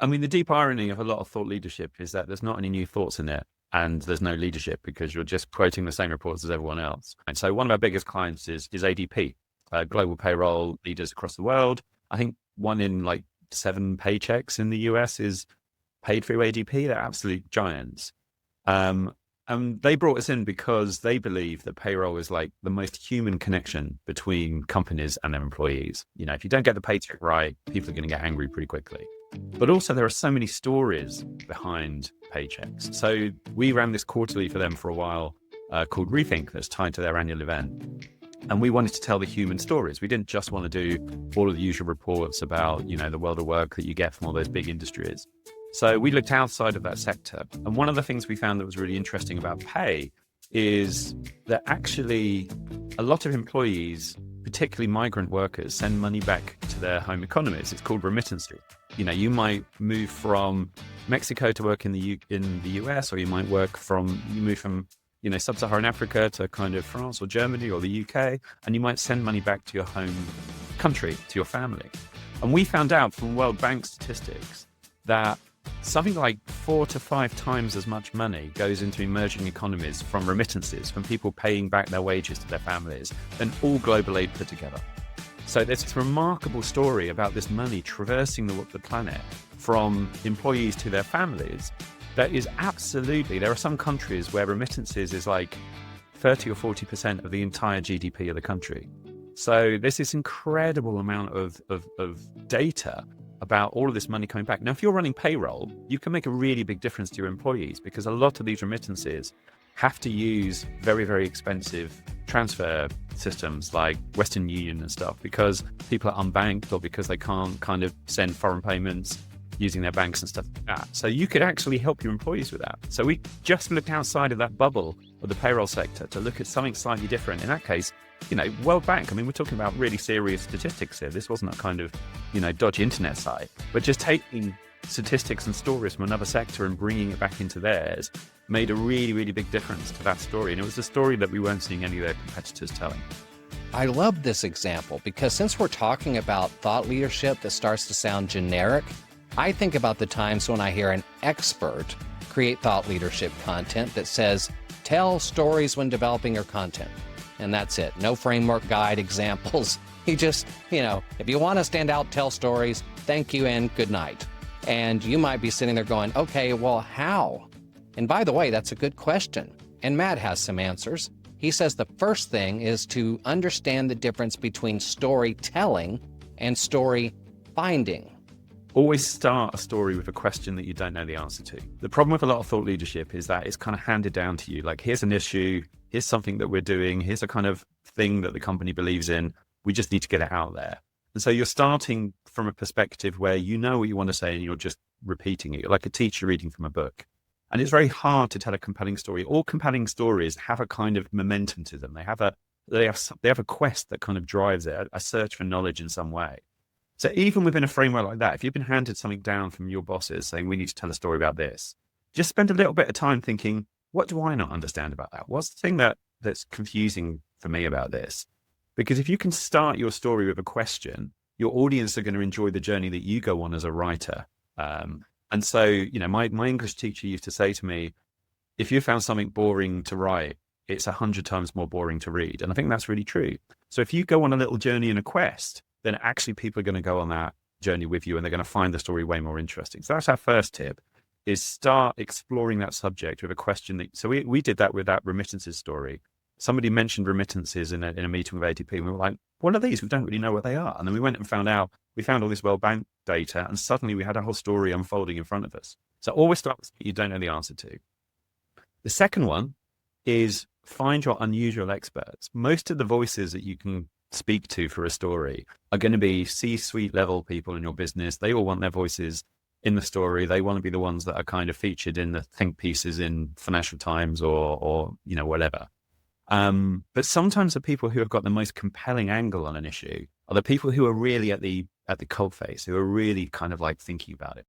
I mean, the deep irony of a lot of thought leadership is that there's not any new thoughts in it. And there's no leadership because you're just quoting the same reports as everyone else. And so one of our biggest clients is ADP, global payroll leaders across the world. I think one in like 7 paychecks in the US is paid through ADP. They're absolute giants. And they brought us in because they believe that payroll is like the most human connection between companies and their employees. You know, if you don't get the paycheck right, people are going to get angry pretty quickly. But also there are so many stories behind paychecks. So we ran this quarterly for them for a while called Rethink, that's tied to their annual event. And we wanted to tell the human stories. We didn't just want to do all of the usual reports about, you know, the world of work that you get from all those big industries. So we looked outside of that sector. And one of the things we found that was really interesting about pay is that actually a lot of employees, particularly migrant workers, send money back to their home economies. It's called remittances. You know, you might move from Mexico to work in the US, or you might move from, you know, sub-Saharan Africa to kind of France or Germany or the UK, and you might send money back to your home country, to your family. And we found out from World Bank statistics that something like 4 to 5 times as much money goes into emerging economies from remittances, from people paying back their wages to their families, than all global aid put together. So there's this remarkable story about this money traversing the planet from employees to their families. That is absolutely, there are some countries where remittances is like 30 or 40% of the entire GDP of the country. So there's this incredible amount of data about all of this money coming back. Now, if you're running payroll, you can make a really big difference to your employees because a lot of these remittances have to use very, very expensive transfer systems like Western Union and stuff because people are unbanked or because they can't kind of send foreign payments using their banks and stuff like that. So you could actually help your employees with that. So we just looked outside of that bubble of the payroll sector to look at something slightly different. In that case, you know, World Bank, I mean, we're talking about really serious statistics here. This wasn't a kind of, you know, dodgy internet site, but just taking statistics and stories from another sector and bringing it back into theirs made a really, really big difference to that story. And it was a story that we weren't seeing any of their competitors telling. I love this example because since we're talking about thought leadership that starts to sound generic, I think about the times when I hear an expert create thought leadership content that says, tell stories when developing your content. And that's it. No framework, guide, examples. You just, you know, if you want to stand out, tell stories, thank you and good night. And you might be sitting there going, okay, well, how? And by the way, that's a good question. And Matt has some answers. He says the first thing is to understand the difference between storytelling and story finding. Always start a story with a question that you don't know the answer to. The problem with a lot of thought leadership is that it's kind of handed down to you. Like, here's an issue, here's something that we're doing, here's a kind of thing that the company believes in. We just need to get it out there. And so you're starting from a perspective where you know what you want to say and you're just repeating it. You're like a teacher reading from a book. And it's very hard to tell a compelling story. All compelling stories have a kind of momentum to them. They have a quest that kind of drives it, a search for knowledge in some way. So even within a framework like that, if you've been handed something down from your bosses saying, we need to tell a story about this, just spend a little bit of time thinking, what do I not understand about that? What's the thing that's confusing for me about this? Because if you can start your story with a question, your audience are going to enjoy the journey that you go on as a writer. And so, you know, my English teacher used to say to me, if you found something boring to write, it's 100 times more boring to read. And I think that's really true. So if you go on a little journey and a quest, then actually people are going to go on that journey with you and they're going to find the story way more interesting. So that's our first tip, is start exploring that subject with a question. So we did that with that remittances story. Somebody mentioned remittances in a meeting with ADP. And we were like, what are these? We don't really know what they are. And then we went and found all this World Bank data, and suddenly we had a whole story unfolding in front of us. So always start with something you don't know the answer to. The second one is find your unusual experts. Most of the voices that you can speak to for a story are going to be C-suite level people in your business. They all want their voices in the story. They want to be the ones that are kind of featured in the think pieces in Financial Times or you know, whatever. But sometimes the people who have got the most compelling angle on an issue are the people who are really at the coalface, who are really kind of like thinking about it.